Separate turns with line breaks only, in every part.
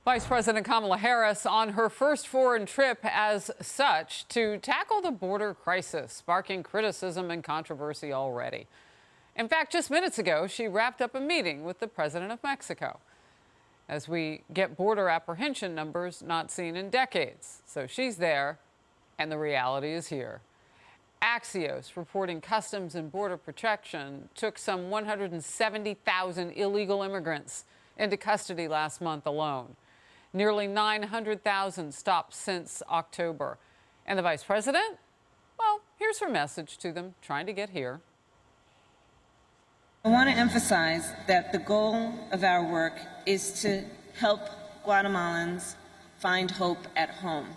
Vice President Kamala Harris on her first foreign trip as such to tackle the border crisis, sparking criticism and controversy already. In fact, just minutes ago, she wrapped up a meeting with the president of Mexico as we get border apprehension numbers not seen in decades. So she's there, and the reality is here. Axios reporting Customs and Border Protection took some 170,000 illegal immigrants into custody last month alone. Nearly 900,000 stopped since October. And the vice president? Well, here's her message to them trying to get here.
I want to emphasize that the goal of our work is to help Guatemalans find hope at home.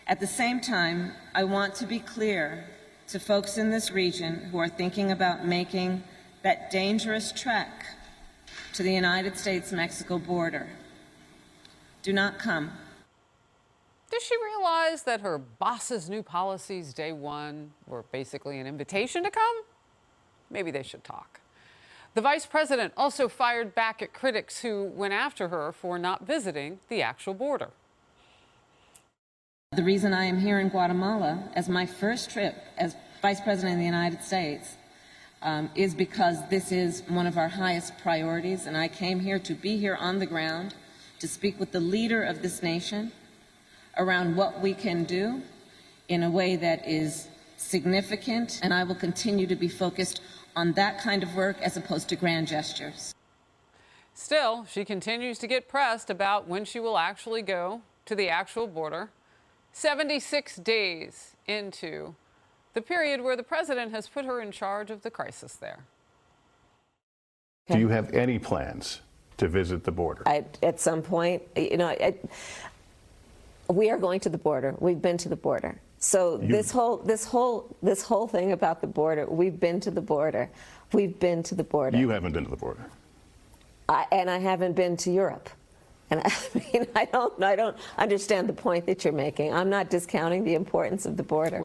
At the same time, I want to be clear to folks in this region who are thinking about making that dangerous trek to the United States-Mexico border. Do not come.
Does she realize that her boss's new policies day one were basically an invitation to come? Maybe they should talk. The vice president also fired back at critics who went after her for not visiting the actual border.
The reason I am here in Guatemala as my first trip as Vice President of the United States is because this is one of our highest priorities, and I came here to be here on the ground to speak with the leader of this nation around what we can do in a way that is significant, and I will continue to be focused on that kind of work as opposed to grand gestures.
Still, she continues to get pressed about when she will actually go to the actual border, 76 days into the period where the president has put her in charge of the crisis there.
Do you have any plans to visit the border?
At some point, we are going to the border. We've been to the border. So this whole thing about the border, we've been to the border. We've been to the border.
You haven't been to the border.
And I haven't been to Europe. And I mean, I don't understand the point that you're making. I'm not discounting the importance of the border.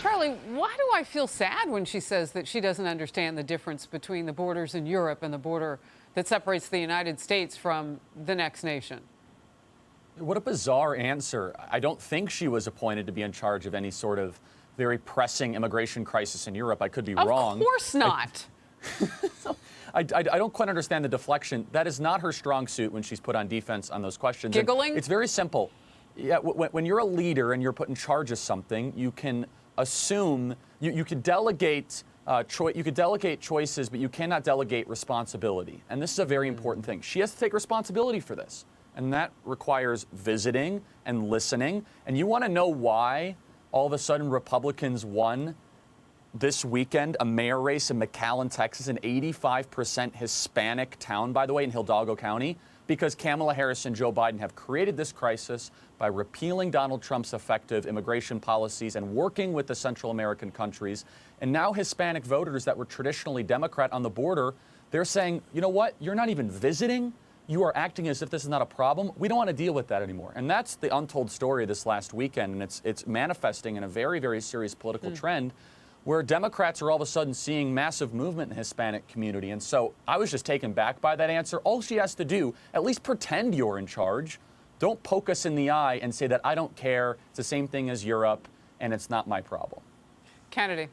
Charlie, why do I feel sad when she says that she doesn't understand the difference between the borders in Europe and the border that separates the United States from the next nation?
What a bizarre answer. I don't think she was appointed to be in charge of any sort of very pressing immigration crisis in Europe. I could be wrong.
Of course not.
I don't quite understand the deflection. That is not her strong suit when she's put on defense on those questions.
Giggling?
And it's very simple. Yeah, when you're a leader and you're put in charge of something, you can assume you could delegate choices, but you cannot delegate responsibility. And this is a very important thing. She has to take responsibility for this, and that requires visiting and listening. And you want to know why all of a sudden Republicans won this weekend a mayor race in McAllen, Texas, an 85% Hispanic town, by the way, in Hidalgo County, because Kamala Harris and Joe Biden have created this crisis by repealing Donald Trump's effective immigration policies and working with the Central American countries. And now Hispanic voters that were traditionally Democrat on the border, they're saying, you know what, you're not even visiting. You are acting as if this is not a problem. We don't want to deal with that anymore. And that's the untold story this last weekend, and it's manifesting in a very, very serious political trend where Democrats are all of a sudden seeing massive movement in the Hispanic community. And so I was just taken back by that answer. All she has to do, at least pretend you're in charge. Don't poke us in the eye and say that I don't care. It's the same thing as Europe, and it's not my problem.
Kennedy.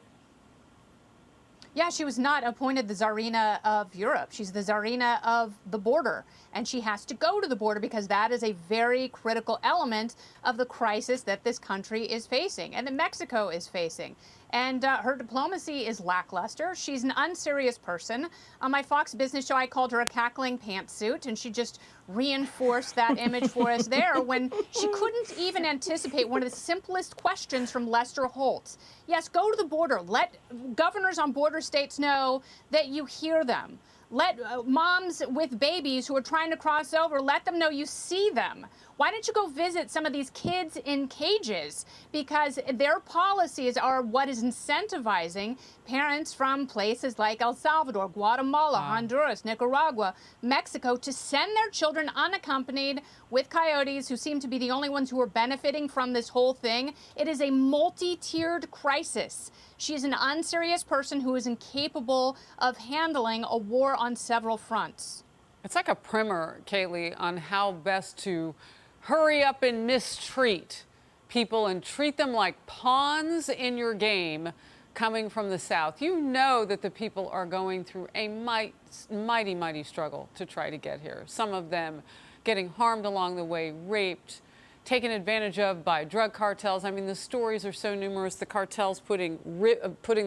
Yeah, she was not appointed the Tsarina of Europe. She's the Tsarina of the border, and she has to go to the border because that is a very critical element of the crisis that this country is facing and that Mexico is facing. And her diplomacy is lackluster. She's an unserious person. On my Fox Business show, I called her a cackling pantsuit, and she just reinforced that image for us there when she couldn't even anticipate one of the simplest questions from Lester Holt. Yes, go to the border. Let governors on border states know that you hear them. Let moms with babies who are trying to cross over, let them know you see them. Why don't you go visit some of these kids in cages? Because their policies are what is incentivizing parents from places like El Salvador, Guatemala, Honduras, Nicaragua, Mexico to send their children unaccompanied with coyotes who seem to be the only ones who are benefiting from this whole thing. It is a multi-tiered crisis. She is an unserious person who is incapable of handling a war on several fronts.
It's like a primer, Kaylee, on how best to hurry up and mistreat people and treat them like pawns in your game coming from the South. You know that the people are going through a mighty struggle to try to get here. Some of them getting harmed along the way, raped, taken advantage of by drug cartels. I mean, the stories are so numerous. The cartels putting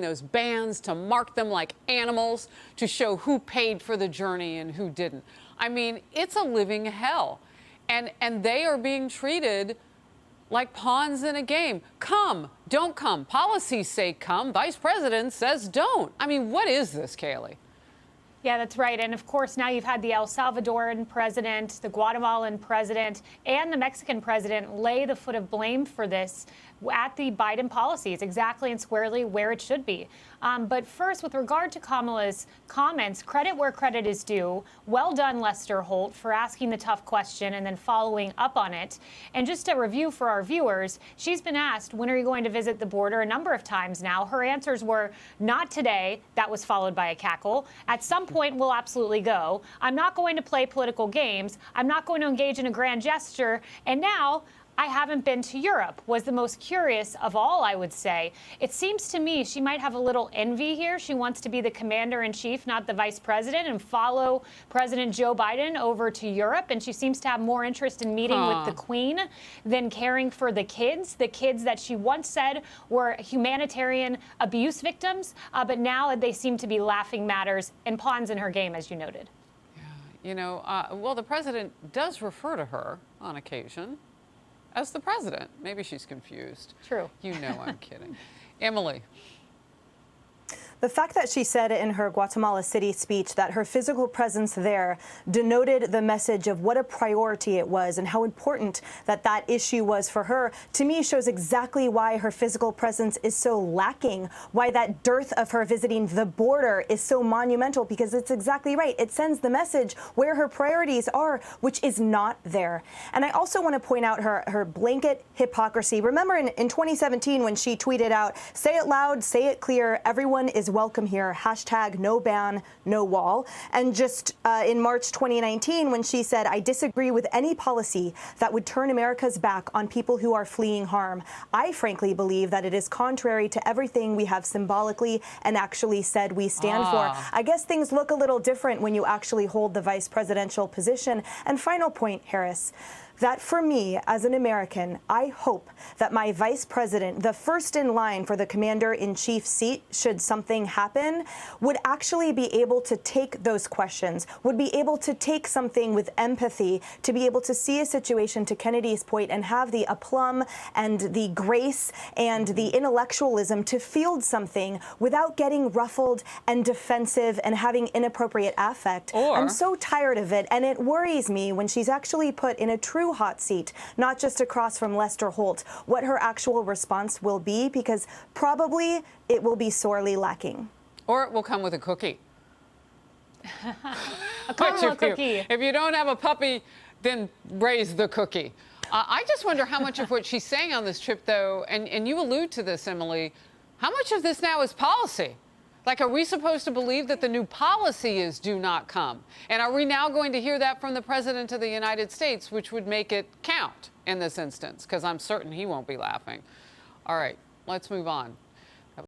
those bands to mark them like animals to show who paid for the journey and who didn't. I mean, it's a living hell. And they are being treated like pawns in a game. Come, don't come. Policies say come. Vice President says don't. I mean, what is this, Kaylee?
Yeah, that's right. And of course, now you've had the El Salvadoran president, the Guatemalan president, and the Mexican president lay the foot of blame for this at the Biden policies, exactly and squarely where it should be. But first, with regard to Kamala's comments, credit where credit is due. Well done, Lester Holt, for asking the tough question and then following up on it. And just a review for our viewers, she's been asked, when are you going to visit the border, a number of times now. Her answers were, not today. That was followed by a cackle. At some point, we'll absolutely go. I'm not going to play political games. I'm not going to engage in a grand gesture. And now, I haven't been to Europe, was the most curious of all, I would say. It seems to me she might have a little envy here. She wants to be the commander-in-chief, not the vice president, and follow President Joe Biden over to Europe. And she seems to have more interest in meeting with the Queen than caring for the kids that she once said were humanitarian abuse victims. But now they seem to be laughing matters and pawns in her game, as you noted.
Yeah, you know, well, the president does refer to her on occasion as the president. Maybe she's confused.
True.
You know I'm kidding. Emily.
The fact that she said in her Guatemala City speech that her physical presence there denoted the message of what a priority it was and how important that issue was for her, to me shows exactly why her physical presence is so lacking, why that dearth of her visiting the border is so monumental, because it's exactly right. It sends the message where her priorities are, which is not there. And I also want to point out her blanket hypocrisy. Remember in 2017 when she tweeted out, "Say it loud, say it clear, everyone is welcome here, hashtag no ban, no wall." And just in March 2019, when she said, "I disagree with any policy that would turn America's back on people who are fleeing harm. I frankly believe that it is contrary to everything we have symbolically and actually said we stand for." I guess things look a little different when you actually hold the vice presidential position. And final point, Harris, that for me, as an American, I hope that my vice president, the first in line for the commander-in-chief seat, should something happen, would actually be able to take those questions, would be able to take something with empathy, to be able to see a situation, to Kennedy's point, and have the aplomb and the grace and the intellectualism to field something without getting ruffled and defensive and having inappropriate affect. I'm so tired of it, and it worries me when she's actually put in a true hot seat, not just across from Lester Holt, what her actual response will be, because probably it will be sorely lacking.
Or it will come with a cookie.
A caramel cookie.
If you don't have a puppy, then raise the cookie. I just wonder how much of what she's saying on this trip, though, and you allude to this, Emily, how much of this now is policy? Like, are we supposed to believe that the new policy is do not come? And are we now going to hear that from the President of the United States, which would make it count in this instance? Because I'm certain he won't be laughing. All right, let's move on.